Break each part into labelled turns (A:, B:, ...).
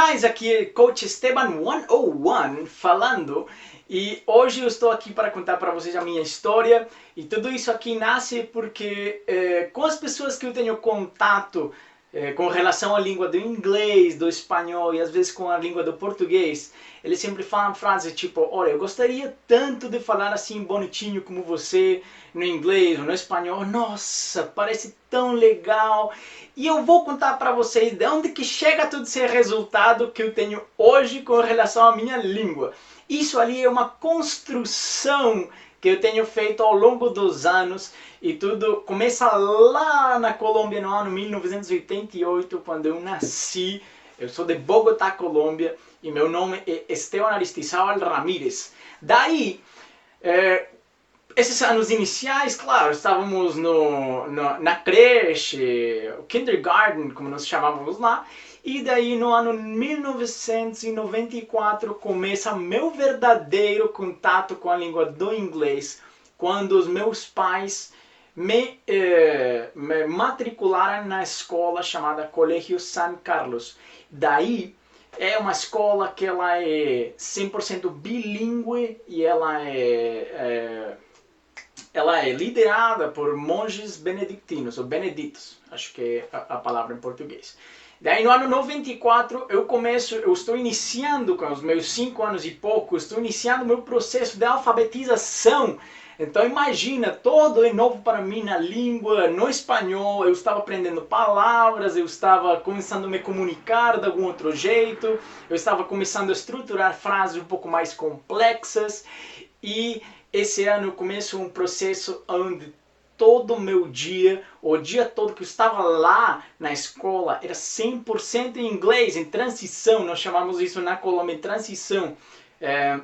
A: guys, aqui é Coach Esteban 101 falando e hoje eu estou aqui para contar para vocês a minha história e tudo isso aqui nasce porque com as pessoas que eu tenho contato com relação à língua do inglês, do espanhol e às vezes com a língua do português, eles sempre falam frases tipo, olha, eu gostaria tanto de falar assim bonitinho como você no inglês ou no espanhol, nossa, parece tão legal. E eu vou contar para vocês de onde que chega todo esse resultado que eu tenho hoje com relação à minha língua. Isso ali é uma construção que eu tenho feito ao longo dos anos e tudo começa lá na Colômbia no ano 1988, quando eu nasci. Eu sou de Bogotá, Colômbia, e meu nome é Esteban Aristizábal Ramírez. Daí, esses anos iniciais, claro, estávamos na creche, o kindergarten, como nós chamávamos lá, e daí no ano 1994 começa meu verdadeiro contato com a língua do inglês, quando os meus pais me matricularam na escola chamada Colégio San Carlos. Daí é uma escola que ela é 100% bilíngue e ela é liderada por monges benedictinos, ou beneditos, acho que é a palavra em português. Daí no ano 94 eu estou iniciando com os meus 5 anos e pouco, estou iniciando o meu processo de alfabetização. Então imagina, todo é novo para mim na língua, no espanhol, eu estava aprendendo palavras, eu estava começando a me comunicar de algum outro jeito, eu estava começando a estruturar frases um pouco mais complexas e esse ano eu começo um processo onde todo o meu dia, o dia todo que eu estava lá na escola, era 100% em inglês, em transição, nós chamamos isso na Colômbia em transição. É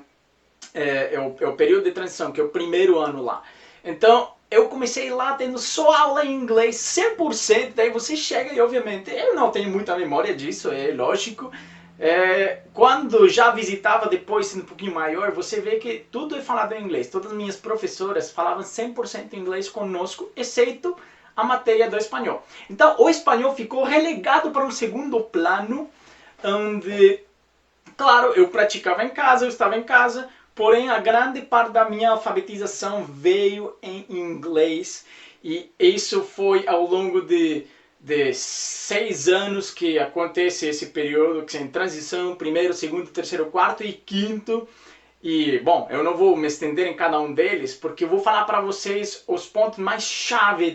A: o período de transição, que é o primeiro ano lá. Então, eu comecei lá tendo só aula em inglês, 100%, daí você chega e, obviamente, eu não tenho muita memória disso, é lógico. Quando já visitava depois, sendo um pouquinho maior, você vê que tudo é falado em inglês. Todas as minhas professoras falavam 100% inglês conosco, exceto a matéria do espanhol. Então, o espanhol ficou relegado para um segundo plano, onde, claro, eu praticava em casa, eu estava em casa, porém a grande parte da minha alfabetização veio em inglês e isso foi ao longo de 6 anos que acontece esse período, que é em transição, primeiro, segundo, terceiro, quarto e quinto. E, bom, eu não vou me estender em cada um deles, porque eu vou falar para vocês os pontos mais chave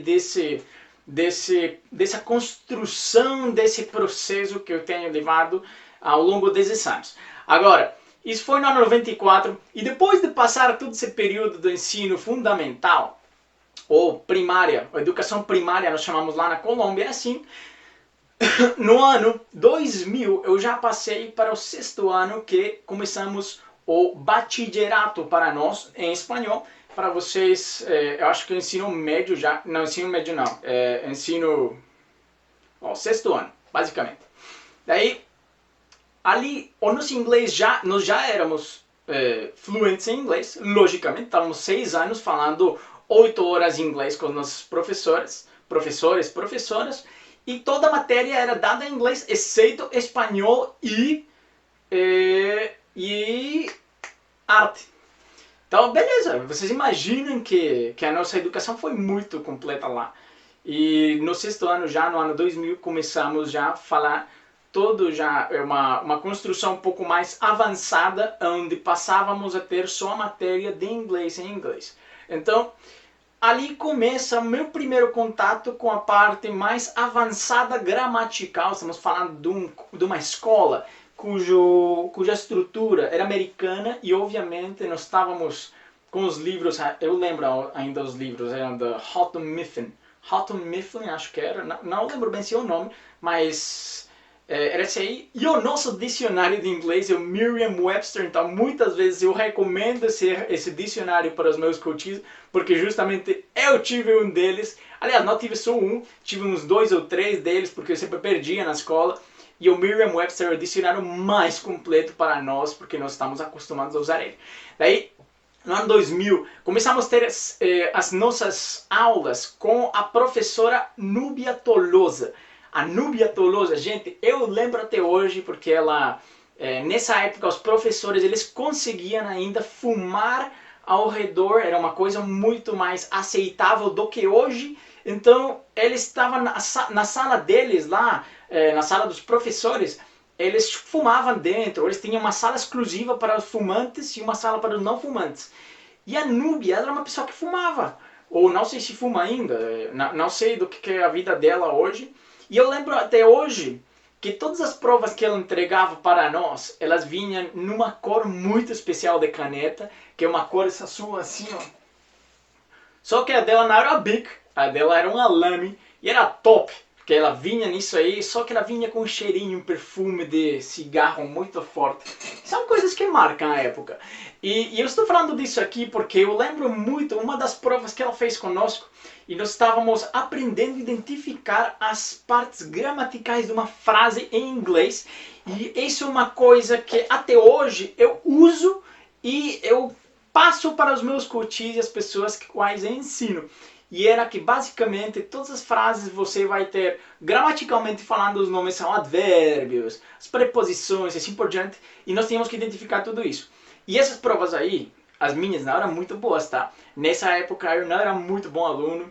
A: dessa construção, desse processo que eu tenho levado ao longo desses anos. Agora, isso foi no ano 94, e depois de passar todo esse período do ensino fundamental, ou primária, ou educação primária, nós chamamos lá na Colômbia, é assim, no ano 2000 eu já passei para o 6º ano, que começamos o bachillerato para nós, em espanhol. Para vocês, eu acho que o ensino médio já, não, ensino médio não, ensino, 6º ano, basicamente. Daí, ali, o nosso inglês nós já éramos fluentes em inglês, logicamente, estávamos 6 anos falando 8 horas em inglês com os nossos professores, professoras, e toda a matéria era dada em inglês, exceto espanhol e arte. Então, beleza, vocês imaginam que a nossa educação foi muito completa lá. E no 6º ano, já no ano 2000, começamos já a falar todo já é uma construção um pouco mais avançada, onde passávamos a ter só a matéria de inglês em inglês. Então, ali começa meu primeiro contato com a parte mais avançada gramatical. Estamos falando de uma escola cuja estrutura era americana e, obviamente, nós estávamos com os livros, eu lembro ainda os livros, eram da Houghton Mifflin, acho que era, não lembro bem se é o nome, mas era esse aí. E o nosso dicionário de inglês é o Merriam-Webster, então muitas vezes eu recomendo esse dicionário para os meus coaches, porque justamente eu tive um deles. Aliás, não tive só um, tive uns 2 ou 3 deles, porque eu sempre perdia na escola. E o Merriam-Webster é o dicionário mais completo para nós, porque nós estamos acostumados a usar ele. Daí, no ano 2000, começamos a ter as nossas aulas com a professora Núbia Tolosa. A Núbia Tolosa, gente, eu lembro até hoje porque ela, nessa época, os professores, eles conseguiam ainda fumar ao redor, era uma coisa muito mais aceitável do que hoje. Então, eles estavam na sala deles lá, na sala dos professores, eles fumavam dentro, eles tinham uma sala exclusiva para os fumantes e uma sala para os não fumantes. E a Núbia, ela era uma pessoa que fumava, ou não sei se fuma ainda, não sei do que é a vida dela hoje. E eu lembro até hoje que todas as provas que ela entregava para nós, elas vinham numa cor muito especial de caneta, que é uma cor essa sua assim, ó. Só que a dela não era Bic, a dela era uma Lamy e era top, porque ela vinha nisso aí, só que ela vinha com um cheirinho, um perfume de cigarro muito forte. São coisas que marcam a época. E eu estou falando disso aqui porque eu lembro muito uma das provas que ela fez conosco e nós estávamos aprendendo a identificar as partes gramaticais de uma frase em inglês. E isso é uma coisa que até hoje eu uso e eu passo para os meus coaches e as pessoas que quais eu ensino. E era que basicamente todas as frases você vai ter, gramaticalmente falando, os nomes são advérbios, as preposições e assim por diante, e nós tínhamos que identificar tudo isso. E essas provas aí, as minhas não eram muito boas, tá? Nessa época eu não era muito bom aluno,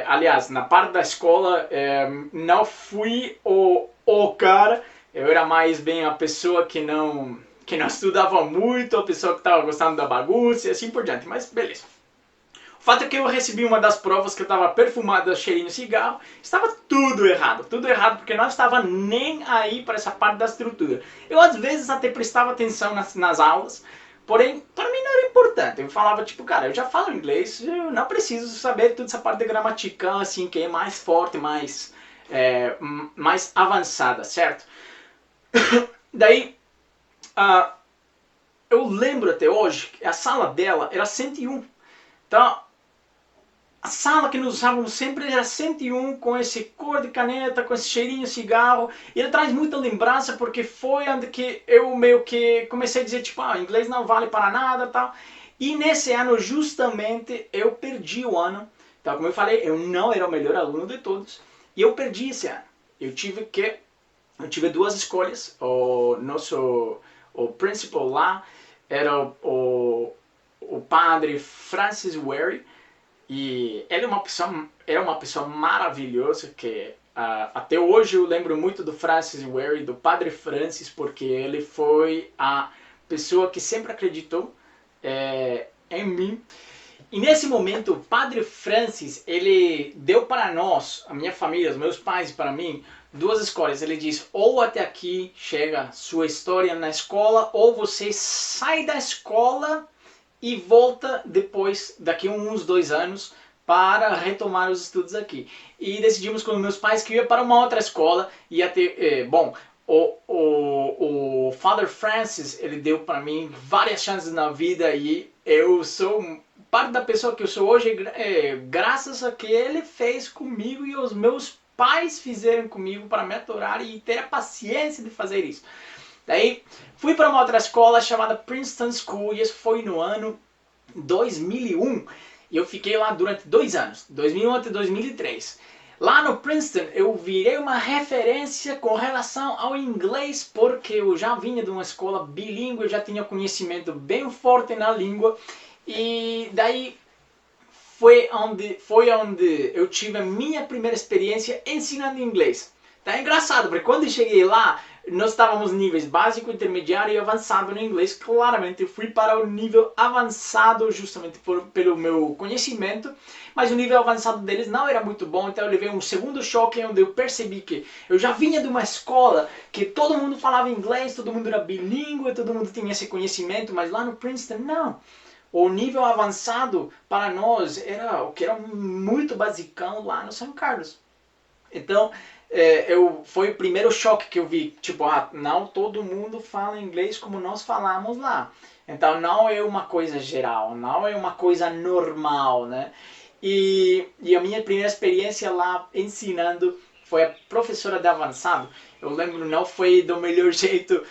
A: aliás, na parte da escola não fui o cara, eu era mais bem a pessoa que não estudava muito, a pessoa que estava gostando da bagunça e assim por diante, mas beleza. O fato é que eu recebi uma das provas que eu estava perfumado, cheirinho de cigarro, estava tudo errado porque não estava nem aí para essa parte da estrutura. Eu às vezes até prestava atenção nas aulas, porém para mim não era importante. Eu falava tipo, cara, eu já falo inglês, eu não preciso saber toda essa parte de gramatical assim, que é mais forte, mais avançada, certo? Daí, eu lembro até hoje que a sala dela era 101. Então, a sala que nós usávamos sempre era 101, com esse cor de caneta, com esse cheirinho de cigarro. E ele traz muita lembrança porque foi onde que eu meio que comecei a dizer, tipo, inglês não vale para nada e tal. E nesse ano, justamente, eu perdi o ano. Então, como eu falei, eu não era o melhor aluno de todos. E eu perdi esse ano. Eu tive duas escolhas. O principal lá era o padre Francis Wary. E ele é uma pessoa maravilhosa que até hoje eu lembro muito do Francis Wary, do Padre Francis, porque ele foi a pessoa que sempre acreditou em mim. E nesse momento o Padre Francis, ele deu para nós, a minha família, os meus pais e para mim, duas escolhas. Ele diz, ou até aqui chega sua história na escola, ou você sai da escola e volta depois, daqui uns 2 anos, para retomar os estudos aqui. E decidimos com meus pais que eu ia para uma outra escola, ia ter, o Father Francis, ele deu para mim várias chances na vida e eu sou parte da pessoa que eu sou hoje graças a que ele fez comigo e os meus pais fizeram comigo para me aturar e ter a paciência de fazer isso. Daí fui para uma outra escola chamada Princeton School e isso foi no ano 2001 e eu fiquei lá durante 2 anos, 2001 até 2003. Lá no Princeton eu virei uma referência com relação ao inglês porque eu já vinha de uma escola bilíngue, eu já tinha conhecimento bem forte na língua e daí foi onde eu tive a minha primeira experiência ensinando inglês. Tá engraçado, porque quando eu cheguei lá, nós estávamos níveis básico, intermediário e avançado no inglês. Claramente eu fui para o nível avançado justamente pelo meu conhecimento, mas o nível avançado deles não era muito bom, então eu levei um segundo choque onde eu percebi que eu já vinha de uma escola que todo mundo falava inglês, todo mundo era bilíngue, todo mundo tinha esse conhecimento, mas lá no Princeton não. O nível avançado para nós era o que era muito basicão lá no São Carlos. Então, foi o primeiro choque que eu vi, tipo, não todo mundo fala inglês como nós falamos lá. Então não é uma coisa geral, não é uma coisa normal, né? E a minha primeira experiência lá ensinando foi a professora de avançado. Eu lembro, não foi do melhor jeito,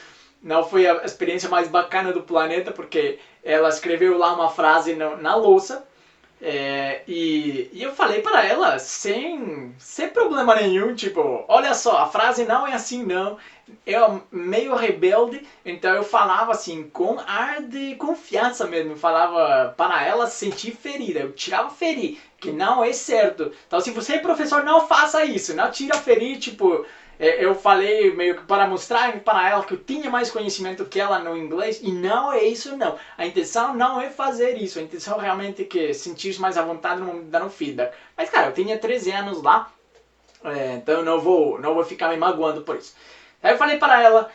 A: não foi a experiência mais bacana do planeta, porque ela escreveu lá uma frase na louça, E eu falei para ela sem problema nenhum, tipo, olha só, a frase não é assim não. Eu meio rebelde, então eu falava assim, com ar de confiança mesmo, eu falava para ela sentir ferida, eu tirava ferir, que não é certo. Então se você é professor, não faça isso, não tira ferir, tipo, eu falei meio que para mostrar para ela que eu tinha mais conhecimento que ela no inglês, e não é isso não. A intenção não é fazer isso, a intenção realmente é que sentir mais à vontade no dar um feedback. Mas cara, eu tinha 13 anos lá, então eu não vou ficar me magoando por isso. Aí eu falei para ela,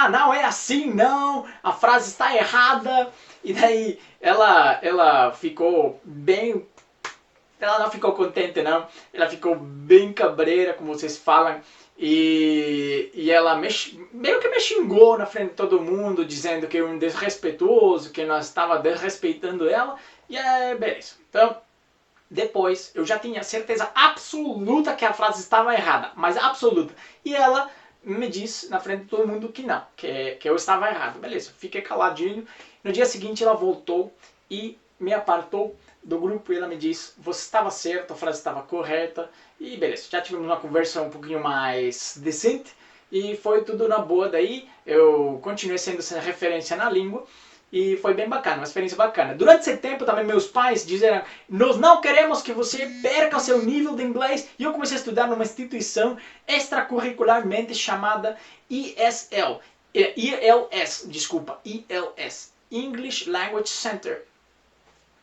A: não é assim não, a frase está errada. E daí ela ficou bem, ela não ficou contente não, ela ficou bem cabreira, como vocês falam. E ela meio que me xingou na frente de todo mundo, dizendo que eu era um desrespeitoso, que nós estava desrespeitando ela. E beleza. Então, depois eu já tinha certeza absoluta que a frase estava errada, mas absoluta. E ela me disse na frente de todo mundo que não, que eu estava errado. Beleza, fiquei caladinho. No dia seguinte ela voltou e me apartou do grupo e ela me disse, você estava certo, a frase estava correta. E beleza, já tivemos uma conversa um pouquinho mais decente e foi tudo na boa daí. Eu continuei sendo essa referência na língua. E foi bem bacana, uma experiência bacana. Durante esse tempo também meus pais disseram, nós não queremos que você perca o seu nível de inglês. E eu comecei a estudar numa instituição extracurricularmente chamada ESL. ILS, desculpa, ILS. English Language Center.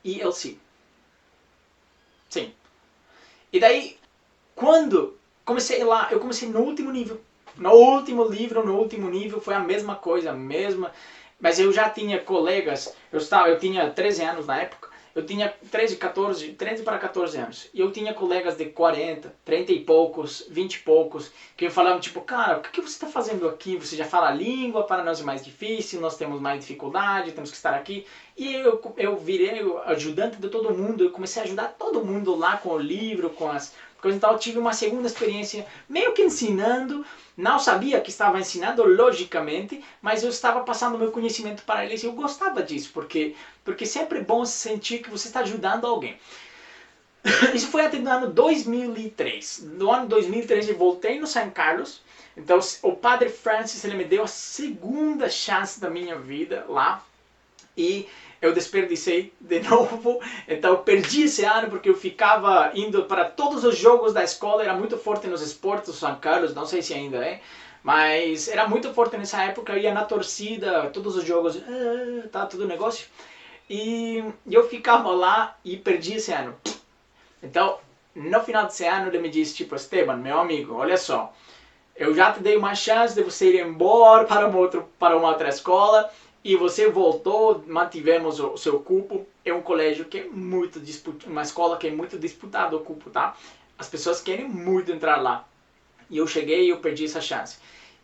A: ELC. Sim. E daí, quando comecei lá, eu comecei no último nível. No último nível, foi a mesma coisa, a mesma... Mas eu já tinha colegas, eu tinha 13 anos na época, eu tinha 13 para 14 anos. E eu tinha colegas de 40, 30 e poucos, 20 e poucos, que falavam tipo, cara, o que você está fazendo aqui? Você já fala a língua, para nós é mais difícil, nós temos mais dificuldade, temos que estar aqui. E eu virei o ajudante de todo mundo, eu comecei a ajudar todo mundo lá com o livro, com as coisas. Então eu tive uma segunda experiência meio que ensinando. Não sabia que estava ensinando, logicamente, mas eu estava passando o meu conhecimento para eles e eu gostava disso, porque sempre é bom sentir que você está ajudando alguém. Isso foi até no ano 2003. No ano 2003 eu voltei no São Carlos, então o Padre Francis ele me deu a segunda chance da minha vida lá e eu desperdicei de novo, então eu perdi esse ano porque eu ficava indo para todos os jogos da escola, era muito forte nos esportes do São Carlos, não sei se ainda é, mas era muito forte nessa época, eu ia na torcida, todos os jogos, tá todo o negócio, e eu ficava lá e perdi esse ano. Então, no final desse ano ele me disse, tipo, Esteban, meu amigo, olha só, eu já te dei uma chance de você ir embora para uma outra escola, e você voltou, mantivemos o seu cupo. É um colégio que é muito disputado, uma escola que é muito disputada o cupo, tá? As pessoas querem muito entrar lá. E eu cheguei e eu perdi essa chance.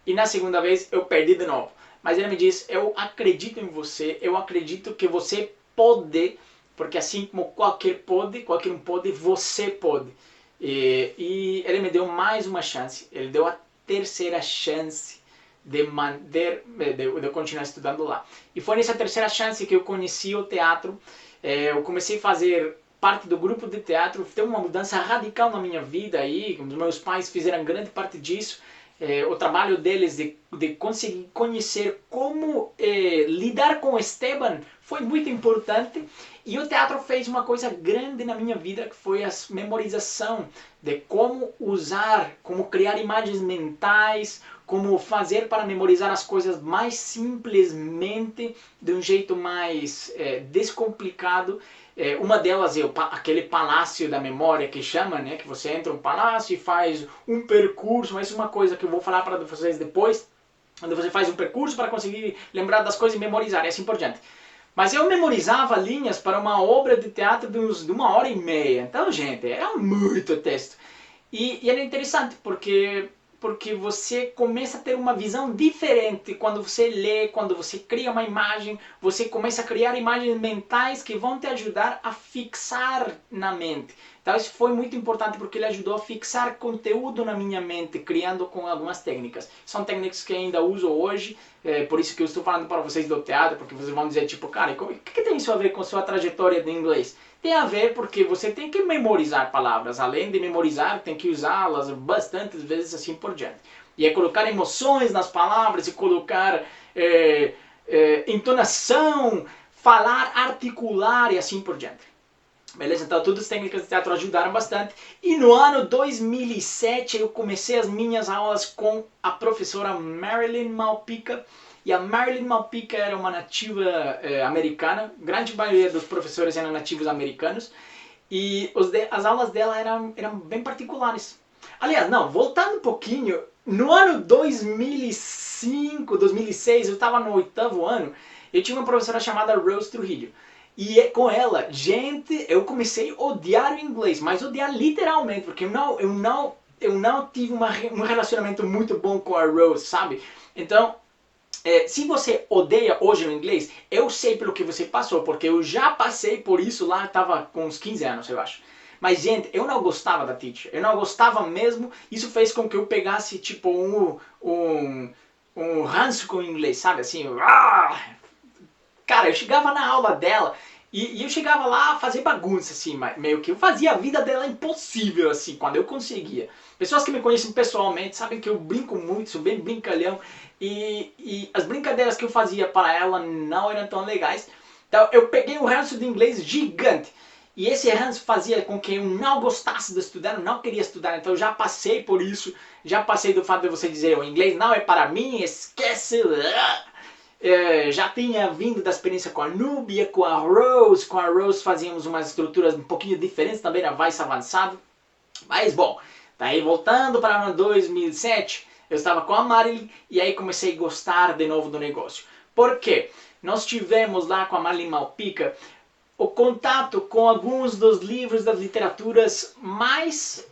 A: E na segunda vez eu perdi de novo. Mas ele me disse, eu acredito em você, eu acredito que você pode, porque assim como qualquer um pode, você pode. E ele me deu mais uma chance, ele deu a terceira chance de continuar estudando lá. E foi nessa terceira chance que eu conheci o teatro, eu comecei a fazer parte do grupo de teatro, teve uma mudança radical na minha vida aí, os meus pais fizeram grande parte disso, o trabalho deles de conseguir conhecer como lidar com o Esteban foi muito importante. E o teatro fez uma coisa grande na minha vida, que foi a memorização de como usar, como criar imagens mentais, como fazer para memorizar as coisas mais simplesmente, de um jeito mais descomplicado. Uma delas é aquele palácio da memória que chama, né? Que você entra no palácio e faz um percurso, mas isso é uma coisa que eu vou falar para vocês depois, onde você faz um percurso para conseguir lembrar das coisas e memorizar, e assim por diante. Mas eu memorizava linhas para uma obra de teatro de 1h30. Então, gente, era muito texto. E era interessante porque você começa a ter uma visão diferente quando você lê, quando você cria uma imagem, você começa a criar imagens mentais que vão te ajudar a fixar na mente. Então isso foi muito importante porque ele ajudou a fixar conteúdo na minha mente, criando com algumas técnicas. São técnicas que ainda uso hoje, por isso que eu estou falando para vocês do teatro, porque vocês vão dizer tipo, cara, o que tem isso a ver com a sua trajetória de inglês? tem a ver porque você tem que memorizar palavras. Além de memorizar, tem que usá-las bastantes vezes, assim por diante. E é colocar emoções nas palavras, e colocar entonação, falar, articular e assim por diante. Beleza? Então todas as técnicas de teatro ajudaram bastante. E no ano 2007 eu comecei as minhas aulas com a professora Marilyn Malpica. E a Marilyn Malpica era uma nativa americana. Grande maioria dos professores eram nativos americanos. E as aulas dela eram bem particulares. Aliás, não, voltando um pouquinho, no ano 2005, 2006, eu estava no 8º ano, eu tinha uma professora chamada Rose Trujillo. E com ela, gente, eu comecei a odiar o inglês, mas odiar literalmente, porque eu não tive um relacionamento muito bom com a Rose, sabe? Então, se você odeia hoje o inglês, eu sei pelo que você passou, porque eu já passei por isso lá, eu estava com uns 15 anos, eu acho. Mas, gente, eu não gostava da teacher, eu não gostava mesmo, isso fez com que eu pegasse, tipo, um ranço com o inglês, sabe, assim, cara, eu chegava na aula dela e eu chegava lá a fazer bagunça, assim, meio que eu fazia a vida dela impossível, assim, quando eu conseguia. Pessoas que me conhecem pessoalmente sabem que eu brinco muito, sou bem brincalhão, e as brincadeiras que eu fazia para ela não eram tão legais. Então eu peguei um ranço de inglês gigante, e esse ranço fazia com que eu não gostasse de estudar, eu não queria estudar, então eu já passei por isso, já passei do fato de você dizer o inglês não é para mim, esquece. Já tinha vindo da experiência com a Núbia, com a Rose fazíamos umas estruturas um pouquinho diferentes também na Vice Avançado. Mas bom, daí voltando para o ano 2007, eu estava com a Marilyn e aí comecei a gostar de novo do negócio. Por quê? Nós tivemos lá com a Marilyn Malpica o contato com alguns dos livros das literaturas mais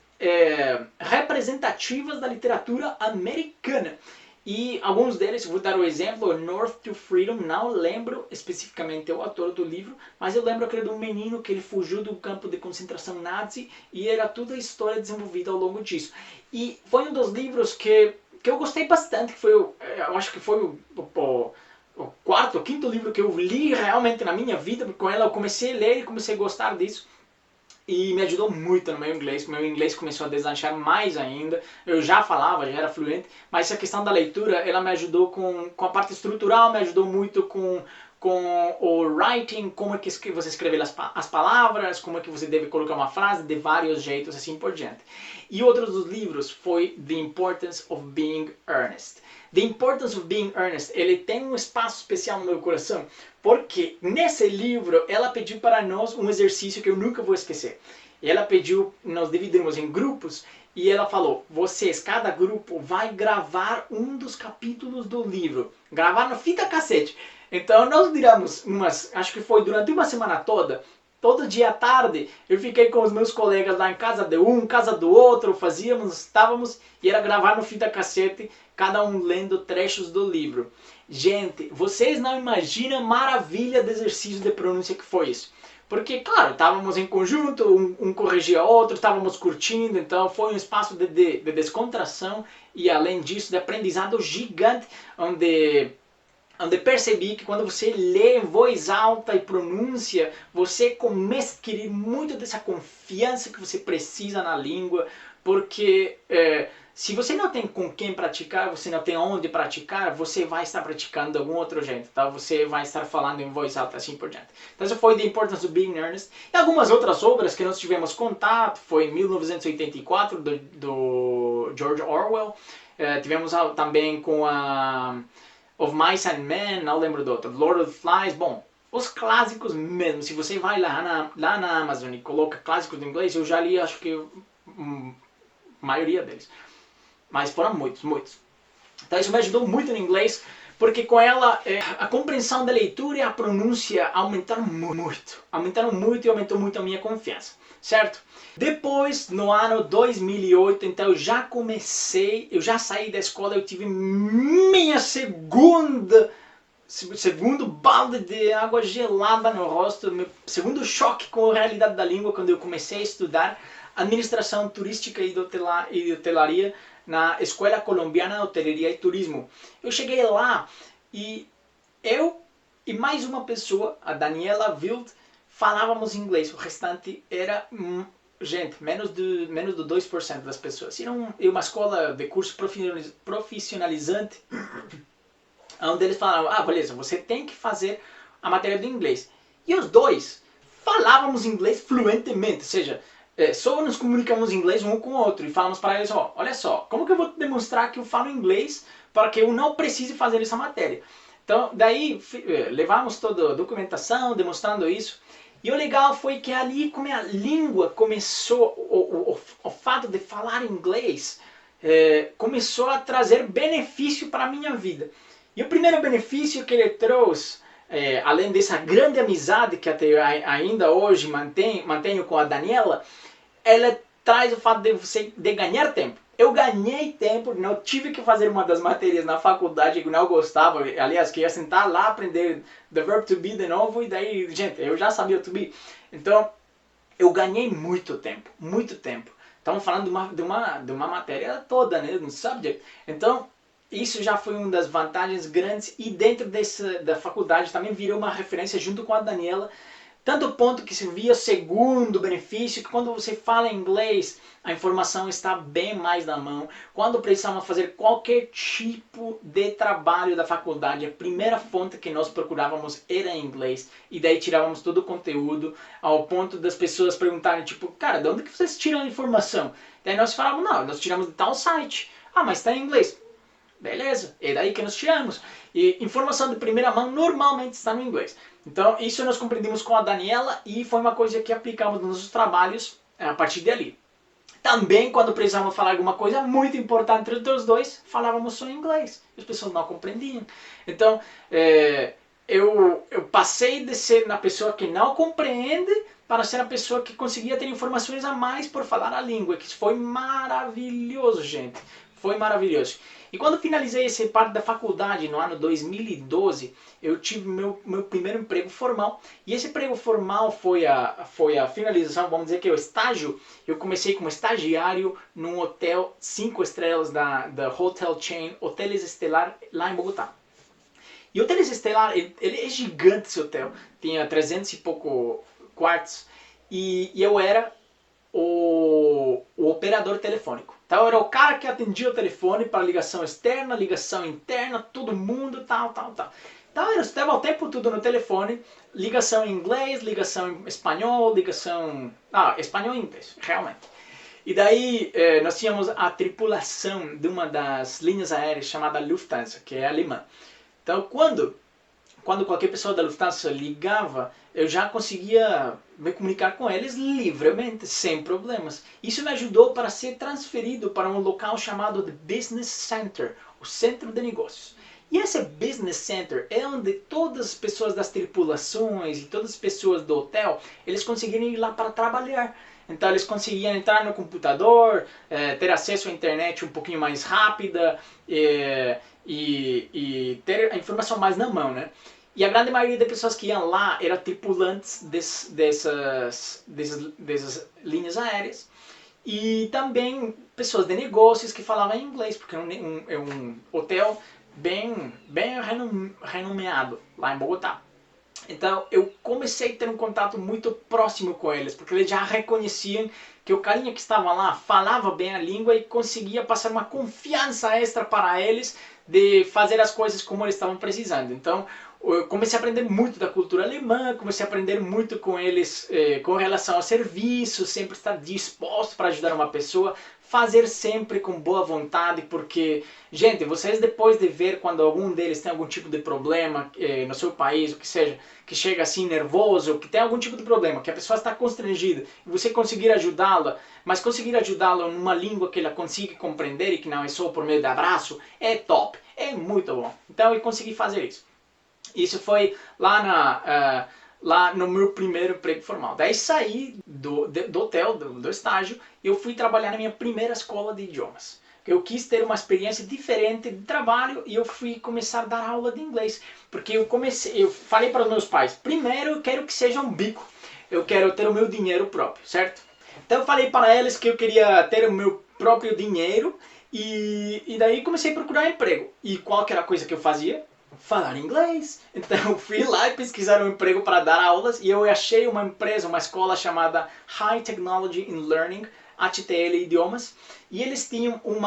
A: representativas da literatura americana. E alguns deles, vou dar o exemplo, North to Freedom, não lembro especificamente o autor do livro, mas eu lembro que era de um menino que ele fugiu do campo de concentração nazi e era toda a história desenvolvida ao longo disso. E foi um dos livros que eu gostei bastante, que foi, eu acho que foi o quarto, o quinto livro que eu li realmente na minha vida, com ela eu comecei a ler e comecei a gostar disso. E me ajudou muito no meu inglês começou a deslanchar mais ainda, eu já falava, já era fluente, mas essa questão da leitura, ela me ajudou com a parte estrutural, me ajudou muito com o writing, como é que você escreve as palavras, como é que você deve colocar uma frase de vários jeitos, assim por diante. E outro dos livros foi The Importance of Being Earnest. The Importance of Being Earnest, ele tem um espaço especial no meu coração, porque nesse livro ela pediu para nós um exercício que eu nunca vou esquecer. Ela pediu, nós dividimos em grupos, e ela falou, vocês, cada grupo vai gravar um dos capítulos do livro, gravar na fita cassete. Então nós viramos acho que foi durante uma semana toda, todo dia à tarde, eu fiquei com os meus colegas lá em casa de um, casa do outro, estávamos, e era gravar no fita cassete, cada um lendo trechos do livro. Gente, vocês não imaginam a maravilha do exercício de pronúncia que foi isso. Porque, claro, estávamos em conjunto, um corrigia outro, estávamos curtindo, então foi um espaço de descontração e, além disso, de aprendizado gigante, onde percebi que quando você lê em voz alta e pronúncia, você começa a adquirir muito dessa confiança que você precisa na língua, porque se você não tem com quem praticar, você não tem onde praticar, você vai estar praticando de algum outro jeito, tá? Você vai estar falando em voz alta, assim por diante. Então essa foi The Importance of Being Earnest. E algumas outras obras que nós tivemos contato, foi 1984, do George Orwell. Tivemos também com a Of Mice and Men, não lembro do outro, Lord of the Flies, bom, os clássicos mesmo. Se você vai lá na Amazon e coloca clássicos do inglês, eu já li, acho que a maioria deles. Mas foram muitos. Então isso me ajudou muito no inglês, porque com ela a compreensão da leitura e a pronúncia aumentaram muito e aumentou muito a minha confiança, certo? Depois, no ano 2008, então eu já saí da escola, eu tive minha segundo balde de água gelada no rosto, meu segundo choque com a realidade da língua, quando eu comecei a estudar administração turística e de hotelaria na Escola Colombiana de Hoteleria e Turismo. Eu cheguei lá e eu e mais uma pessoa, a Daniela Wild, falávamos inglês, o restante era, gente, menos de 2% das pessoas. E uma escola de curso profissionalizante, onde eles falavam, ah, beleza, você tem que fazer a matéria do inglês. E os dois falávamos inglês fluentemente, ou seja, só nos comunicamos em inglês um com o outro e falamos para eles, ó, olha só, como que eu vou demonstrar que eu falo inglês para que eu não precise fazer essa matéria? Então, daí levamos toda a documentação, demonstrando isso. E o legal foi que ali, como a língua começou, o fato de falar inglês, começou a trazer benefício para a minha vida. E o primeiro benefício que ele trouxe, além dessa grande amizade que até ainda hoje mantenho com a Daniela, ela traz o fato de ganhar tempo. Eu ganhei tempo, não tive que fazer uma das matérias na faculdade que não gostava, aliás, que ia sentar lá, aprender the verb to be de novo, e daí, gente, eu já sabia to be. Então, eu ganhei muito tempo, muito tempo. Estamos falando de uma matéria toda, né, um subject. Então, isso já foi uma das vantagens grandes, e dentro da faculdade também virou uma referência junto com a Daniela, tanto o ponto que se via segundo benefício, que quando você fala inglês, a informação está bem mais na mão. Quando precisamos fazer qualquer tipo de trabalho da faculdade, a primeira fonte que nós procurávamos era em inglês, e daí tirávamos todo o conteúdo, ao ponto das pessoas perguntarem, tipo, cara, de onde que vocês tiram a informação? Daí nós falávamos, não, nós tiramos de tal site. Ah, mas está em inglês. Beleza, é daí que nós tiramos. E informação de primeira mão normalmente está no inglês. Então isso nós compreendemos com a Daniela e foi uma coisa que aplicamos nos nossos trabalhos a partir dali. Também quando precisávamos falar alguma coisa muito importante entre os dois, falávamos só em inglês. As pessoas não compreendiam. Então eu passei de ser uma pessoa que não compreende para ser a pessoa que conseguia ter informações a mais por falar a língua. Que isso foi maravilhoso, gente. Foi maravilhoso. E quando finalizei essa parte da faculdade, no ano 2012, eu tive meu primeiro emprego formal. E esse emprego formal foi a finalização, vamos dizer que é o estágio. Eu comecei como estagiário num hotel 5 estrelas da Hotel Chain, Hoteles Estelar, lá em Bogotá. E o Hoteles Estelar, ele é gigante esse hotel, tinha 300 e pouco quartos. E eu era o operador telefônico. Então eu era o cara que atendia o telefone para ligação externa, ligação interna, todo mundo, tal. Então eu estava o tempo todo no telefone, ligação em inglês, ligação em espanhol, espanhol e inglês, realmente. E daí nós tínhamos a tripulação de uma das linhas aéreas chamada Lufthansa, que é alemã. Então quando qualquer pessoa da Lufthansa ligava, eu já conseguia me comunicar com eles livremente, sem problemas. Isso me ajudou para ser transferido para um local chamado The Business Center, o centro de negócios. E esse Business Center é onde todas as pessoas das tripulações e todas as pessoas do hotel, eles conseguiram ir lá para trabalhar. Então eles conseguiam entrar no computador, ter acesso à internet um pouquinho mais rápida e ter a informação mais na mão, né? E a grande maioria das pessoas que iam lá eram tripulantes dessas linhas aéreas. E também pessoas de negócios que falavam inglês, porque é um hotel bem renomeado lá em Bogotá. Então eu comecei a ter um contato muito próximo com eles, porque eles já reconheciam que o carinha que estava lá falava bem a língua e conseguia passar uma confiança extra para eles de fazer as coisas como eles estavam precisando. Então eu comecei a aprender muito da cultura alemã, comecei a aprender muito com eles com relação ao serviço, sempre estar disposto para ajudar uma pessoa, fazer sempre com boa vontade, porque, gente, vocês depois de ver quando algum deles tem algum tipo de problema no seu país, o que seja, que chega assim nervoso, que tem algum tipo de problema, que a pessoa está constrangida, e você conseguir ajudá-la, mas conseguir ajudá-la numa língua que ela consiga compreender e que não é só por meio de abraço, é top, é muito bom. Então eu consegui fazer isso. Isso foi lá no meu primeiro emprego formal. Daí saí do hotel, do estágio, e eu fui trabalhar na minha primeira escola de idiomas. Eu quis ter uma experiência diferente de trabalho e eu fui começar a dar aula de inglês. Porque eu falei para os meus pais, primeiro eu quero que seja um bico, eu quero ter o meu dinheiro próprio, certo? Então eu falei para eles que eu queria ter o meu próprio dinheiro e daí comecei a procurar emprego. E qual que era a coisa que eu fazia? falar inglês. Então eu fui lá e pesquisar um emprego para dar aulas e eu achei uma empresa, uma escola chamada High Technology in Learning, HTL Idiomas, e eles tinham um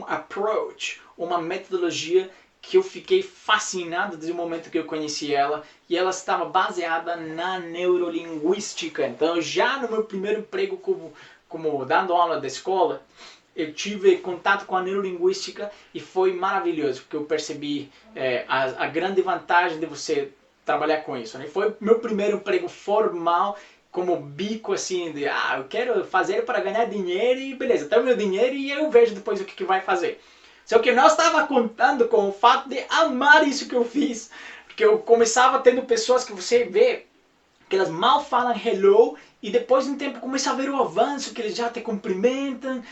A: approach, uma metodologia que eu fiquei fascinado desde o momento que eu conheci ela, e ela estava baseada na neurolinguística. Então já no meu primeiro emprego como dando aula da escola, eu tive contato com a neurolinguística e foi maravilhoso, porque eu percebi a grande vantagem de você trabalhar com isso. Né? Foi meu primeiro emprego formal, como bico assim, de eu quero fazer para ganhar dinheiro e beleza, tenho meu dinheiro e eu vejo depois o que vai fazer. Só que eu não estava contando com o fato de amar isso que eu fiz, porque eu começava tendo pessoas que você vê que elas mal falam hello e depois de um tempo começa a ver o avanço, que eles já te cumprimentam,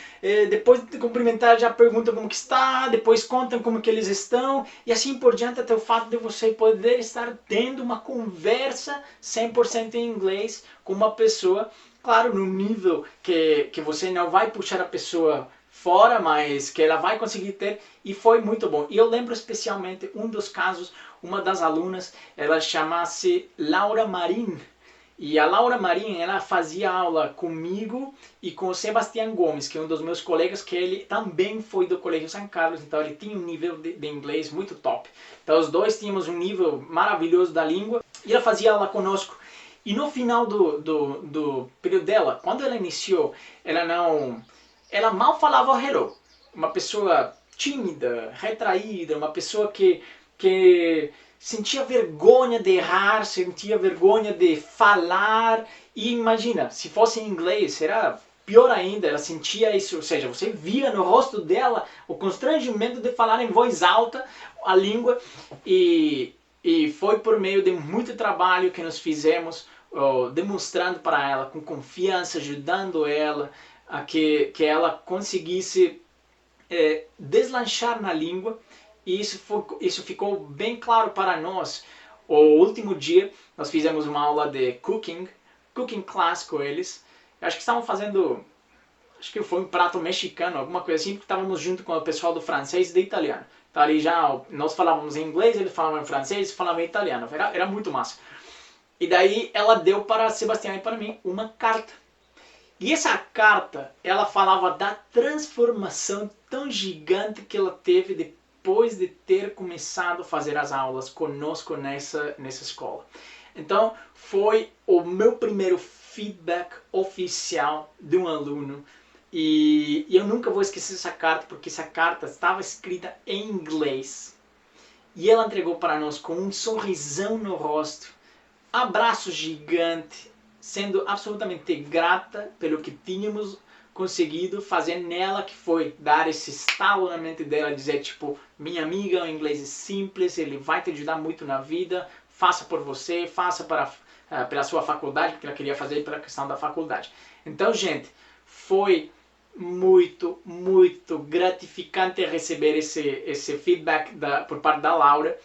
A: depois de te cumprimentar já perguntam como que está, depois contam como que eles estão, e assim por diante, até o fato de você poder estar tendo uma conversa 100% em inglês com uma pessoa, claro, no nível que você não vai puxar a pessoa fora, mas que ela vai conseguir ter, e foi muito bom. E eu lembro especialmente um dos casos, uma das alunas, ela chama-se Laura Marin, e a Laura Marin, ela fazia aula comigo e com o Sebastião Gomes, que é um dos meus colegas, que ele também foi do Colégio São Carlos, então ele tinha um nível de inglês muito top. Então os dois tínhamos um nível maravilhoso da língua, e ela fazia aula conosco. E no final do período dela, quando ela iniciou, ela mal falava hello. Uma pessoa tímida, retraída, uma pessoa que sentia vergonha de errar, sentia vergonha de falar. E imagina, se fosse em inglês, será pior ainda, ela sentia isso, ou seja, você via no rosto dela o constrangimento de falar em voz alta a língua, e foi por meio de muito trabalho que nós fizemos, demonstrando para ela, com confiança, ajudando ela, a que ela conseguisse deslanchar na língua, e isso ficou bem claro para nós. O último dia nós fizemos uma aula de cooking class com eles. Eu acho que estavam fazendo, acho que foi um prato mexicano, alguma coisa assim, porque estávamos junto com o pessoal do francês e do italiano. Então ali já nós falávamos em inglês, eles falavam em francês, eles falavam em italiano. Era muito massa. E daí ela deu para Sebastião e para mim uma carta. E essa carta, ela falava da transformação tão gigante que ela teve depois de ter começado a fazer as aulas conosco nessa escola. Então, foi o meu primeiro feedback oficial de um aluno. E eu nunca vou esquecer essa carta, porque essa carta estava escrita em inglês. E ela entregou para nós com um sorrisão no rosto, abraço gigante, sendo absolutamente grata pelo que tínhamos conseguido fazer nela, que foi dar esse estalo na mente dela, dizer tipo, minha amiga, o inglês é simples, ele vai te ajudar muito na vida, faça por você, faça pela sua faculdade, porque ela queria fazer pela questão da faculdade. Então, gente, foi muito, muito gratificante receber esse feedback por parte da Laura.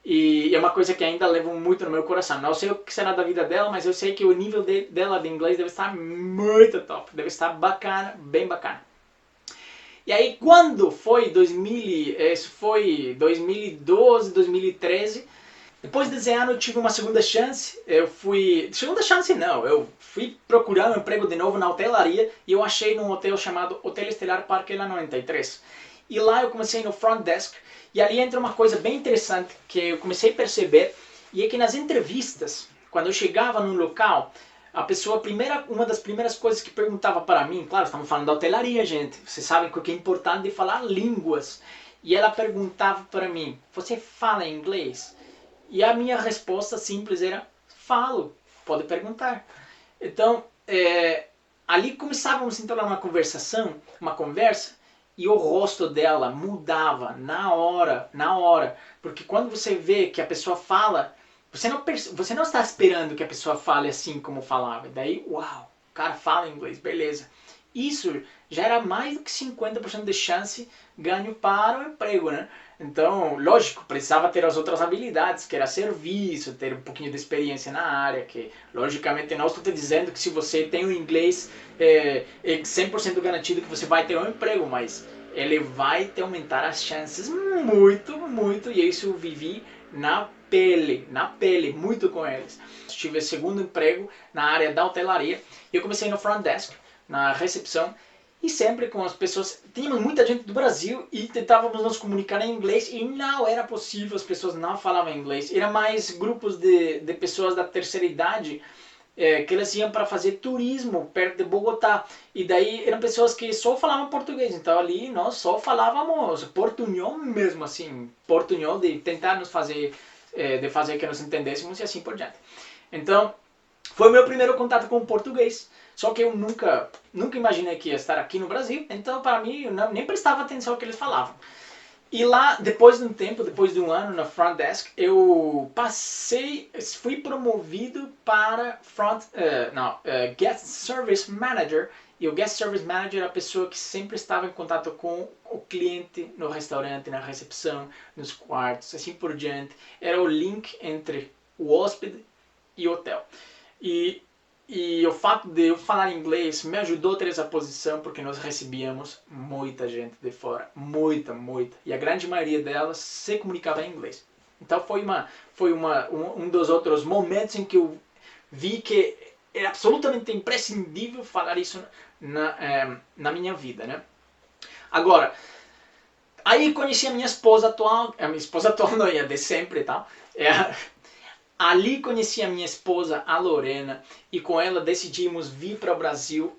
A: E é uma coisa que ainda levo muito no meu coração. Não sei o que será da vida dela, mas eu sei que o nível dela de inglês deve estar muito top. Deve estar bacana, bem bacana. E aí quando foi 2012, 2013, depois desse ano eu tive uma segunda chance. Segunda chance não, eu fui procurar um emprego de novo na hotelaria e eu achei num hotel chamado Hotel Estelar Parque La 93. E lá eu comecei no front desk. E ali entra uma coisa bem interessante que eu comecei a perceber, e é que nas entrevistas, quando eu chegava num local, a pessoa, uma das primeiras coisas que perguntava para mim, claro, estamos falando da hotelaria, gente, vocês sabem que é importante de falar línguas, e ela perguntava para mim, você fala inglês? E a minha resposta simples era, falo, pode perguntar. Então, ali começávamos então uma conversa, e o rosto dela mudava na hora, porque quando você vê que a pessoa fala, você não está esperando que a pessoa fale assim como falava, e daí, uau, o cara fala inglês, beleza. isso já era mais do que 50% de chance ganho para o emprego, né? Então, lógico, precisava ter as outras habilidades, que era serviço, ter um pouquinho de experiência na área, que logicamente não estou te dizendo que se você tem o inglês é 100% garantido que você vai ter um emprego, mas ele vai te aumentar as chances muito, muito, e isso eu vivi na pele, muito com eles. Tive segundo emprego na área da hotelaria, e eu comecei no front desk, na recepção, e sempre com as pessoas, tínhamos muita gente do Brasil e tentávamos nos comunicar em inglês e não era possível, as pessoas não falavam inglês. Era mais grupos de pessoas da terceira idade que elas iam para fazer turismo perto de Bogotá. E daí eram pessoas que só falavam português. Então ali nós só falávamos portunhol mesmo, assim, portunhol de tentar nos fazer, de fazer que nós entendêssemos e assim por diante. Então, foi o meu primeiro contato com o português. Só que eu nunca imaginei que ia estar aqui no Brasil, então para mim eu nem prestava atenção ao que eles falavam. E lá, depois de um tempo, depois de um ano na front desk, eu fui promovido para guest service manager. E o guest service manager era a pessoa que sempre estava em contato com o cliente no restaurante, na recepção, nos quartos, assim por diante. Era o link entre o hóspede e o hotel. E o fato de eu falar inglês me ajudou a ter essa posição porque nós recebíamos muita gente de fora, muita. E a grande maioria delas se comunicava em inglês. Então foi um dos outros momentos em que eu vi que é absolutamente imprescindível falar isso na minha vida, né? Agora, aí conheci a minha esposa atual não é de sempre, tá? Ali conheci a minha esposa, a Lorena, e com ela decidimos vir para o Brasil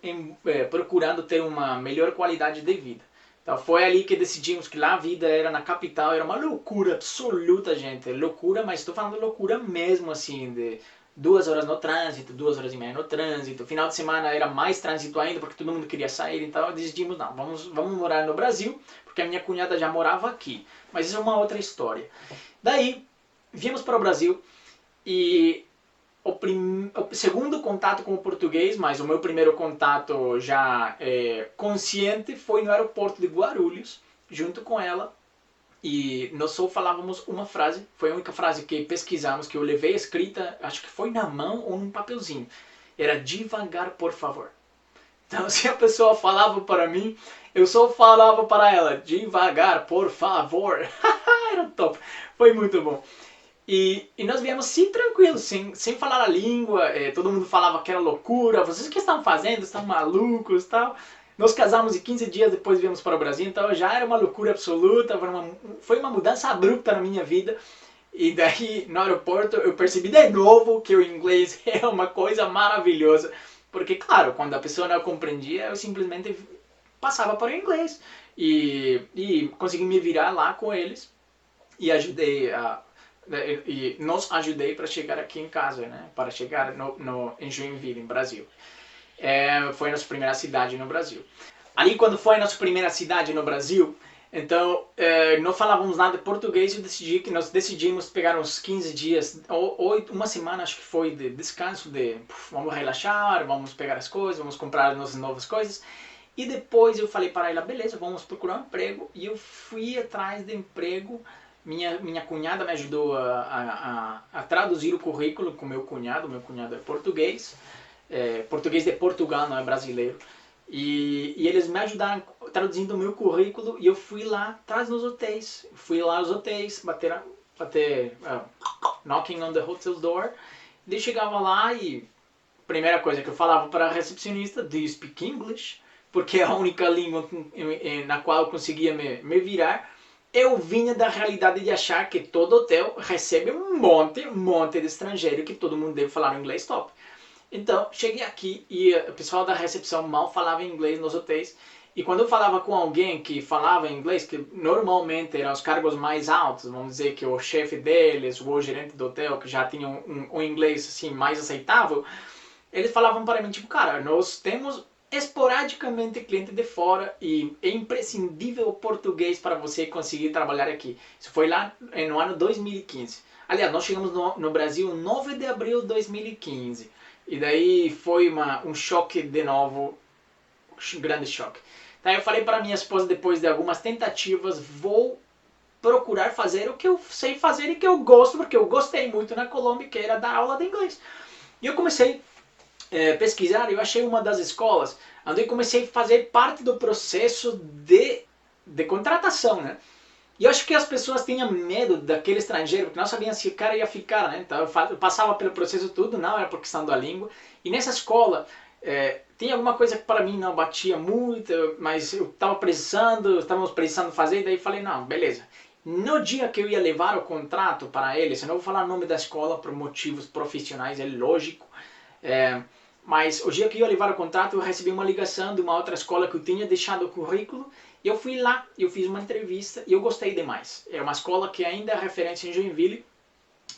A: procurando ter uma melhor qualidade de vida. Então foi ali que decidimos que lá a vida era na capital, era uma loucura absoluta, gente. Loucura, mas estou falando loucura mesmo, assim, de 2 horas no trânsito, 2 horas e meia no trânsito. Final de semana era mais trânsito ainda, porque todo mundo queria sair. Então decidimos, não, vamos morar no Brasil, porque a minha cunhada já morava aqui. Mas isso é uma outra história. Daí, viemos para o Brasil. E o segundo contato com o português, mas o meu primeiro contato já consciente, foi no aeroporto de Guarulhos, junto com ela. E nós só falávamos uma frase, foi a única frase que pesquisamos, que eu levei escrita, acho que foi na mão ou num papelzinho. Era devagar, por favor. Então, se a pessoa falava para mim, eu só falava para ela, devagar, por favor. Era top, foi muito bom. E nós viemos sim tranquilos, sem falar a língua, todo mundo falava que era loucura, vocês o que estão fazendo, estão malucos e tal. Nós casamos e 15 dias depois viemos para o Brasil, então já era uma loucura absoluta, foi uma mudança abrupta na minha vida. E daí no aeroporto eu percebi de novo que o inglês é uma coisa maravilhosa, porque claro, quando a pessoa não compreendia, eu simplesmente passava para o inglês e consegui me virar lá com eles e nos ajudei para chegar aqui em casa, né? Para chegar em Joinville, em Brasil. Foi a nossa primeira cidade no Brasil. Ali, quando foi a nossa primeira cidade no Brasil, então não falávamos nada de português e nós decidimos pegar uns 15 dias, ou uma semana acho que foi, de descanso, vamos relaxar, vamos pegar as coisas, vamos comprar as novas coisas. E depois eu falei para ela, beleza, vamos procurar um emprego. E eu fui atrás de emprego. Minha cunhada me ajudou a traduzir o currículo com meu cunhado é português, português de Portugal, não é brasileiro, e eles me ajudaram traduzindo o meu currículo e eu fui lá atrás nos hotéis, bater knocking on the hotel's door, e eu chegava lá e primeira coisa que eu falava para a recepcionista, do you speak English? Porque é a única língua na qual eu conseguia me virar. Eu vinha da realidade de achar que todo hotel recebe um monte de estrangeiro, que todo mundo deve falar inglês top. Então, cheguei aqui e o pessoal da recepção mal falava inglês nos hotéis. E quando eu falava com alguém que falava inglês, que normalmente eram os cargos mais altos, vamos dizer que o chefe deles, o gerente do hotel, que já tinha um inglês assim, mais aceitável, eles falavam para mim, tipo, cara, nós temos esporadicamente cliente de fora e é imprescindível o português para você conseguir trabalhar aqui. Isso foi lá no ano 2015. Aliás, nós chegamos no Brasil 9 de abril de 2015. E daí foi um choque de novo grande choque. Então eu falei para minha esposa, depois de algumas tentativas, vou procurar fazer o que eu sei fazer e que eu gosto, porque eu gostei muito na Colômbia, que era dar aula de inglês. E eu comecei a pesquisar, eu achei uma das escolas onde eu comecei a fazer parte do processo de contratação, né? E eu acho que as pessoas tinham medo daquele estrangeiro, porque não sabiam se o cara ia ficar, né? Então eu passava pelo processo tudo, não era por questão da língua. E nessa escola tinha alguma coisa que para mim não batia muito, mas eu estávamos precisando fazer, e daí falei, não, beleza. No dia que eu ia levar o contrato para eles, eu não vou falar o nome da escola por motivos profissionais, é lógico, mas o dia que eu ia levar o contrato, eu recebi uma ligação de uma outra escola que eu tinha deixado o currículo. E eu fui lá, eu fiz uma entrevista e eu gostei demais. É uma escola que ainda é referência em Joinville.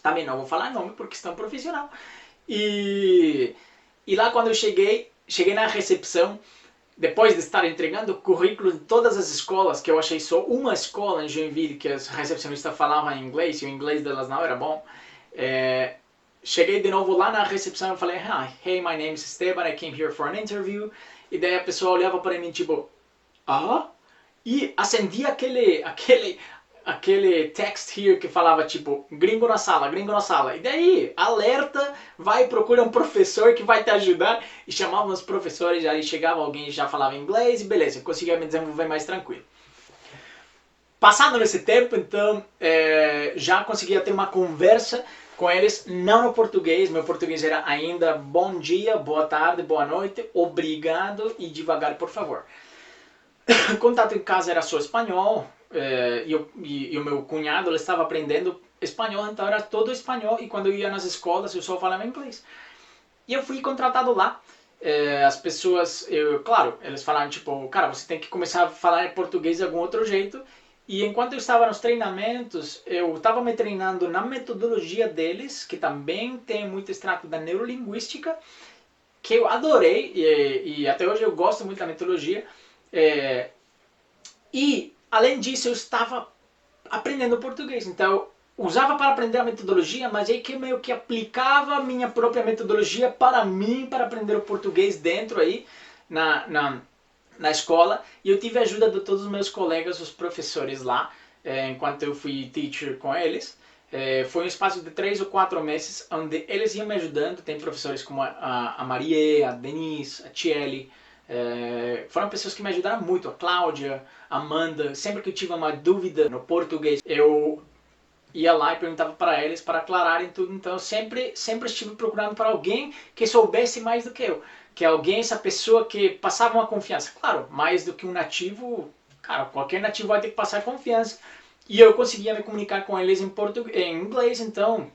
A: Também não vou falar nome por questão profissional. E lá quando eu cheguei na recepção, depois de estar entregando o currículo de todas as escolas, que eu achei só uma escola em Joinville que as recepcionistas falavam em inglês, e o inglês delas não era bom. Cheguei de novo lá na recepção e falei, hey, my name is Esteban, I came here for an interview. E daí a pessoa olhava para mim tipo, e acendia aquele text here que falava tipo, gringo na sala, gringo na sala. E daí, alerta, vai procura um professor que vai te ajudar. E chamavam os professores, aí chegava alguém e já falava inglês e beleza, conseguia me desenvolver mais tranquilo. Passado nesse tempo, então, já conseguia ter uma conversa com eles, não no português, meu português era ainda bom dia, boa tarde, boa noite, obrigado e devagar, por favor. O contato em casa era só espanhol, e o meu cunhado ele estava aprendendo espanhol, então era todo espanhol, e quando eu ia nas escolas eu só falava inglês. E eu fui contratado lá. As pessoas, claro, eles falaram tipo, cara, você tem que começar a falar português de algum outro jeito. E enquanto eu estava nos treinamentos, eu estava me treinando na metodologia deles, que também tem muito extrato da neurolinguística, que eu adorei, e até hoje eu gosto muito da metodologia. E, além disso, eu estava aprendendo português. Então, eu usava para aprender a metodologia, mas aí que meio que aplicava a minha própria metodologia para mim, para aprender o português dentro aí, na escola. E eu tive a ajuda de todos os meus colegas, os professores lá, enquanto eu fui teacher com eles. Foi um espaço de 3 ou 4 meses, onde eles iam me ajudando. Tem professores como a Marie, a Denise, a Tiele. Foram pessoas que me ajudaram muito, a Cláudia, a Amanda. Sempre que eu tive uma dúvida no português, eu ia lá e perguntava para eles para aclararem tudo. Então eu sempre estive procurando para alguém que soubesse mais do que eu, que alguém, essa pessoa que passava uma confiança. Claro, mais do que um nativo, cara, qualquer nativo vai ter que passar confiança. E eu conseguia me comunicar com eles em inglês, então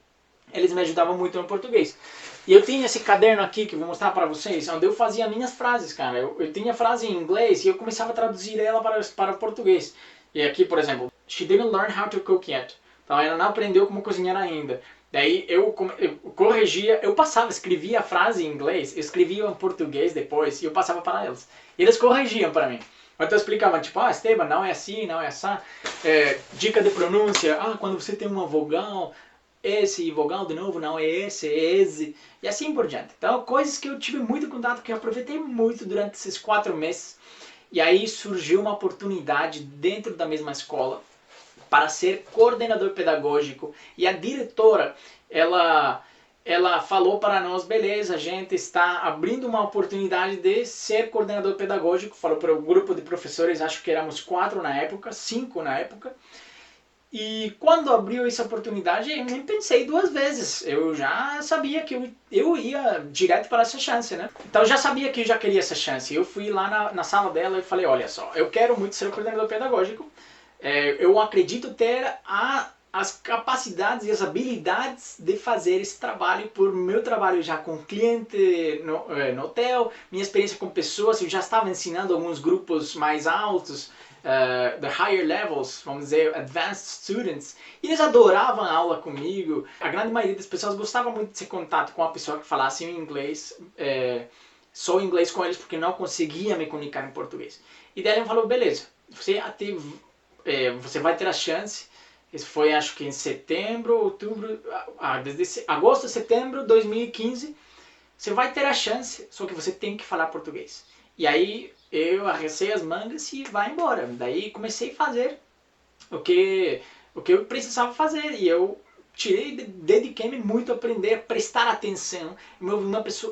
A: eles me ajudavam muito no português. E eu tinha esse caderno aqui que eu vou mostrar para vocês, onde eu fazia minhas frases, cara. Eu tinha frase em inglês e eu começava a traduzir ela para o português. E aqui, por exemplo, she didn't learn how to cook yet. Então ela não aprendeu como cozinhar ainda. Daí eu corrigia, eu passava, escrevia a frase em inglês, eu escrevia em português depois e eu passava para eles. E eles corrigiam para mim. Então eu explicava, tipo, Esteban, não é assim, não é assim. Dica de pronúncia, quando você tem uma vogal, esse vogal de novo não é esse, é esse, e assim por diante. Então, coisas que eu tive muito contato, que eu aproveitei muito durante esses 4 meses. E aí surgiu uma oportunidade dentro da mesma escola para ser coordenador pedagógico. E a diretora, ela falou para nós, beleza, a gente está abrindo uma oportunidade de ser coordenador pedagógico. Falou para o grupo de professores, acho que éramos 4 na época, 5 na época. E quando abriu essa oportunidade, eu nem pensei 2 vezes. Eu já sabia que eu ia direto para essa chance, né? Então eu já sabia que eu já queria essa chance. Eu fui lá na sala dela e falei, olha só, eu quero muito ser coordenador pedagógico. Eu acredito ter as capacidades e as habilidades de fazer esse trabalho por meu trabalho já com cliente no hotel, minha experiência com pessoas, eu já estava ensinando alguns grupos mais altos, the higher levels, vamos dizer, advanced students, e eles adoravam a aula comigo. A grande maioria das pessoas gostava muito de ter contato com uma pessoa que falasse em inglês, só inglês com eles, porque não conseguia me comunicar em português. E daí ele falou, beleza, você vai ter a chance. Isso foi acho que em setembro, outubro, desde agosto, setembro de 2015, você vai ter a chance, só que você tem que falar português. E aí eu arrecei as mangas e vai embora. Daí comecei a fazer o que eu precisava fazer e eu dediquei-me muito a aprender, a prestar atenção.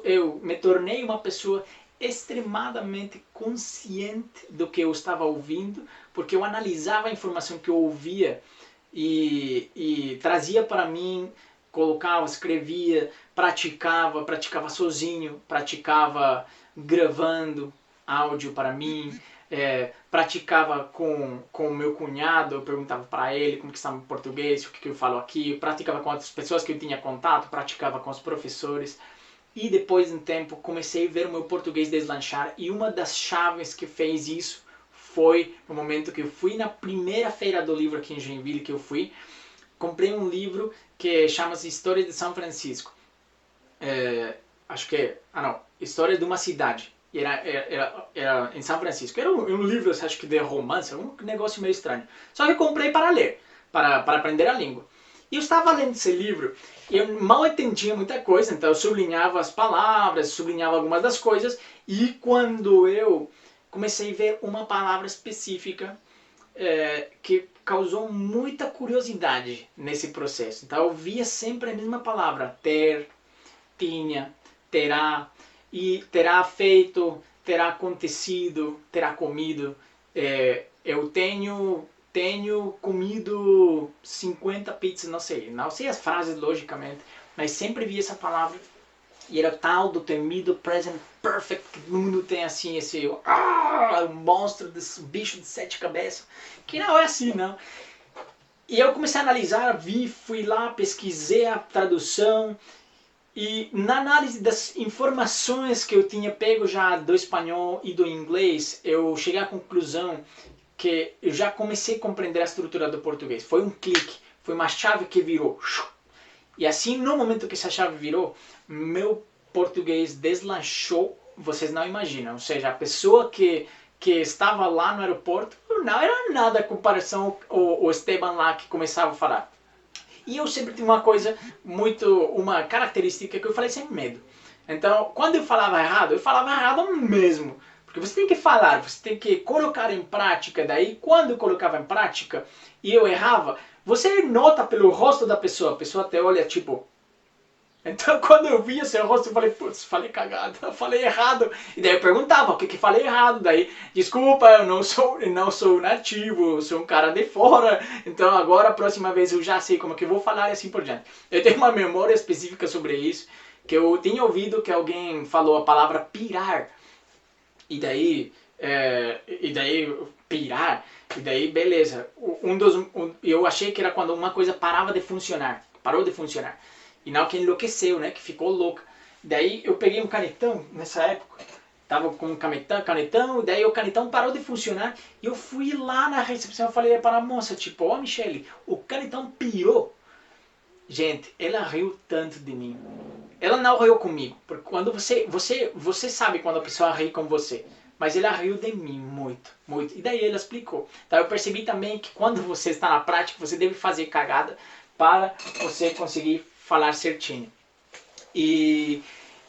A: Eu me tornei uma pessoa extremadamente consciente do que eu estava ouvindo, porque eu analisava a informação que eu ouvia e trazia para mim, colocava, escrevia, praticava sozinho, praticava gravando áudio para mim, praticava com o meu cunhado, eu perguntava para ele como que estava em português, o que eu falo aqui, praticava com outras pessoas que eu tinha contato, praticava com os professores. E depois de um tempo comecei a ver o meu português deslanchar, e uma das chaves que fez isso foi no momento que eu fui na primeira feira do livro aqui em Joinville que eu fui, comprei um livro que chama-se História de São Francisco. Acho que História de uma Cidade. E era em São Francisco. Era um livro, acho que de romance, um negócio meio estranho. Só que eu comprei para ler, para aprender a língua. E eu estava lendo esse livro e eu mal entendia muita coisa, então eu sublinhava as palavras, sublinhava algumas das coisas, e quando eu comecei a ver uma palavra específica que causou muita curiosidade nesse processo. Então eu via sempre a mesma palavra, ter, tinha, terá, e terá feito, terá acontecido, terá comido. Eu tenho comido 50 pizzas, não sei as frases logicamente, mas sempre vi essa palavra e era tal do temido present perfect que todo mundo tem assim esse monstro desse bicho de 7 cabeças, que não é assim não. E eu comecei a analisar, fui lá, pesquisei a tradução. E na análise das informações que eu tinha pego já do espanhol e do inglês, eu cheguei à conclusão que eu já comecei a compreender a estrutura do português. Foi um clique, foi uma chave que virou. E assim, no momento que essa chave virou, meu português deslanchou, vocês não imaginam. Ou seja, a pessoa que estava lá no aeroporto não era nada a comparação ao Esteban lá que começava a falar. E eu sempre tinha uma característica que eu falei sem medo. Então, quando eu falava errado mesmo. Porque você tem que falar, você tem que colocar em prática. Daí, quando eu colocava em prática e eu errava, você nota pelo rosto da pessoa. A pessoa até olha tipo... Então, quando eu via seu rosto, eu falei, putz, falei cagado, eu falei errado. E daí eu perguntava o que falei errado. Daí, desculpa, eu não sou nativo, eu sou um cara de fora. Então, agora, a próxima vez, eu já sei como que eu vou falar e assim por diante. Eu tenho uma memória específica sobre isso, que eu tinha ouvido que alguém falou a palavra pirar. E daí, pirar, e daí, beleza. Eu achei que era quando uma coisa parava de funcionar, parou de funcionar. E não que enlouqueceu, né? Que ficou louca. Daí eu peguei um canetão nessa época. Tava com um canetão, e daí o canetão parou de funcionar. E eu fui lá na recepção e falei para a moça, tipo, ó Michele, o canetão pirou. Gente, ela riu tanto de mim. Ela não riu comigo. Porque quando você sabe quando a pessoa ri com você. Mas ela riu de mim muito, muito. E daí ela explicou. Então eu percebi também que quando você está na prática, você deve fazer cagada para você conseguir falar certinho. E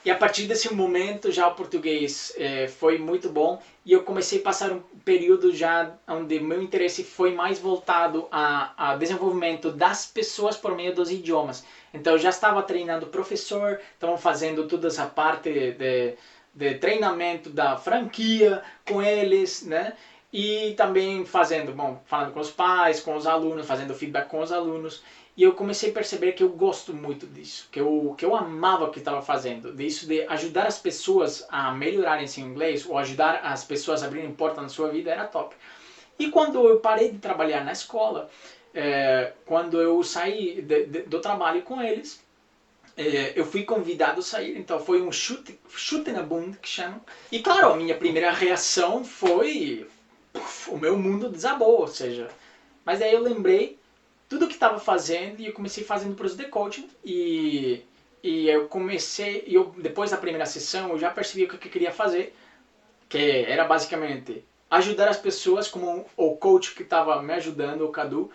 A: a partir desse momento já o português foi muito bom e eu comecei a passar um período já onde meu interesse foi mais voltado a desenvolvimento das pessoas por meio dos idiomas. Então eu já estava treinando professor, estava fazendo toda essa parte de treinamento da franquia com eles, né? E também falando com os pais, com os alunos, fazendo feedback com os alunos. E eu comecei a perceber que eu gosto muito disso, que eu amava o que estava fazendo, disso de ajudar as pessoas a melhorarem seu inglês, ou ajudar as pessoas a abrirem porta na sua vida, era top. E quando eu parei de trabalhar na escola, quando eu saí do trabalho com eles, eu fui convidado a sair, então foi um chute na bunda que chamam. E claro, a minha primeira reação foi, o meu mundo desabou, ou seja, mas aí eu lembrei tudo que estava fazendo e eu comecei fazendo o processo de coaching e depois da primeira sessão eu já percebi o que eu queria fazer, que era basicamente ajudar as pessoas, como o coach que estava me ajudando, o Cadu,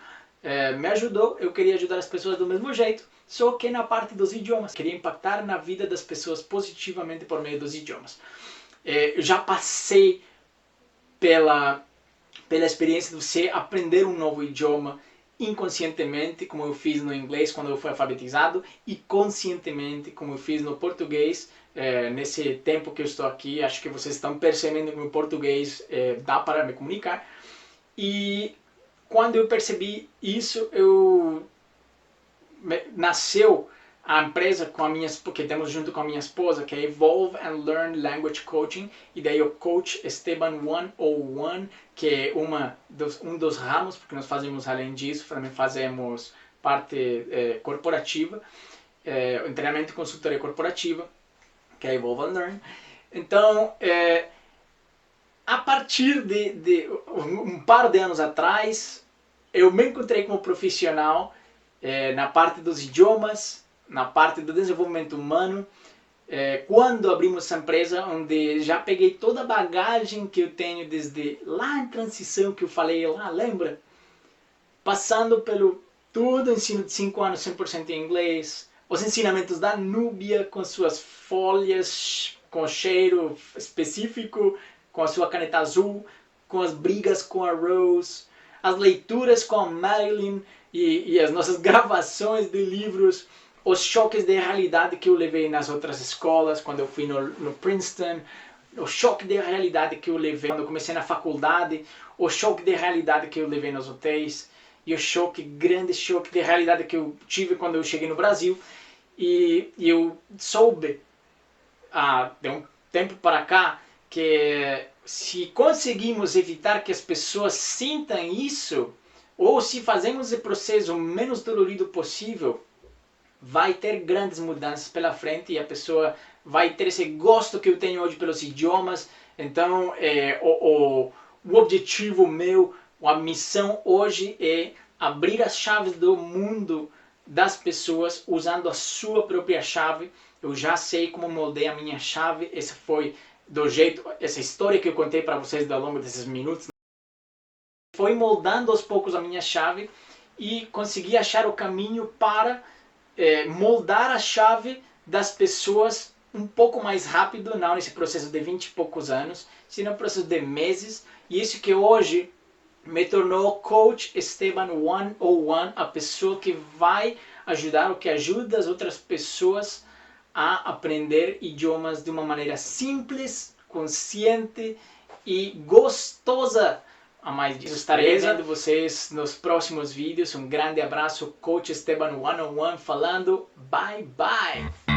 A: me ajudou, eu queria ajudar as pessoas do mesmo jeito, só que na parte dos idiomas, queria impactar na vida das pessoas positivamente por meio dos idiomas. Eu já passei pela experiência de você aprender um novo idioma inconscientemente, como eu fiz no inglês quando eu fui alfabetizado, e conscientemente, como eu fiz no português, nesse tempo que eu estou aqui. Acho que vocês estão percebendo que o português dá para me comunicar. E quando eu percebi isso, nasceu a empresa que temos junto com a minha esposa, que é Evolve and Learn Language Coaching, e daí o Coach Esteban 101, que é um dos ramos, porque nós fazemos além disso, também fazemos parte corporativa, treinamento e consultoria corporativa, que é Evolve and Learn. Então, a partir de um par de anos atrás, eu me encontrei como profissional na parte dos idiomas, na parte do desenvolvimento humano, quando abrimos essa empresa, onde já peguei toda a bagagem que eu tenho desde lá em transição, que eu falei lá, lembra? Passando pelo todo o ensino de 5 anos 100% em inglês, os ensinamentos da Núbia com suas folhas, com cheiro específico, com a sua caneta azul, com as brigas com a Rose, as leituras com a Marilyn e as nossas gravações de livros, os choques de realidade que eu levei nas outras escolas, quando eu fui no Princeton, o choque de realidade que eu levei quando eu comecei na faculdade, o choque de realidade que eu levei nos hotéis, e o grande choque de realidade que eu tive quando eu cheguei no Brasil. E eu soube, de um tempo para cá, que se conseguimos evitar que as pessoas sintam isso, ou se fazemos esse processo o menos dolorido possível, vai ter grandes mudanças pela frente, e a pessoa vai ter esse gosto que eu tenho hoje pelos idiomas. Então, o objetivo meu, a missão hoje é abrir as chaves do mundo das pessoas usando a sua própria chave. Eu já sei como moldei a minha chave. Esse foi essa história que eu contei para vocês ao longo desses minutos. Foi moldando aos poucos a minha chave e consegui achar o caminho para moldar a chave das pessoas um pouco mais rápido, não nesse processo de 20 e poucos anos, sino no processo de meses. E isso que hoje me tornou Coach Esteban 101, a pessoa que vai ajudar, ou que ajuda as outras pessoas a aprender idiomas de uma maneira simples, consciente e gostosa. A mais disso, estarei vendo vocês nos próximos vídeos. Um grande abraço, Coach Esteban 101 falando. Bye, bye!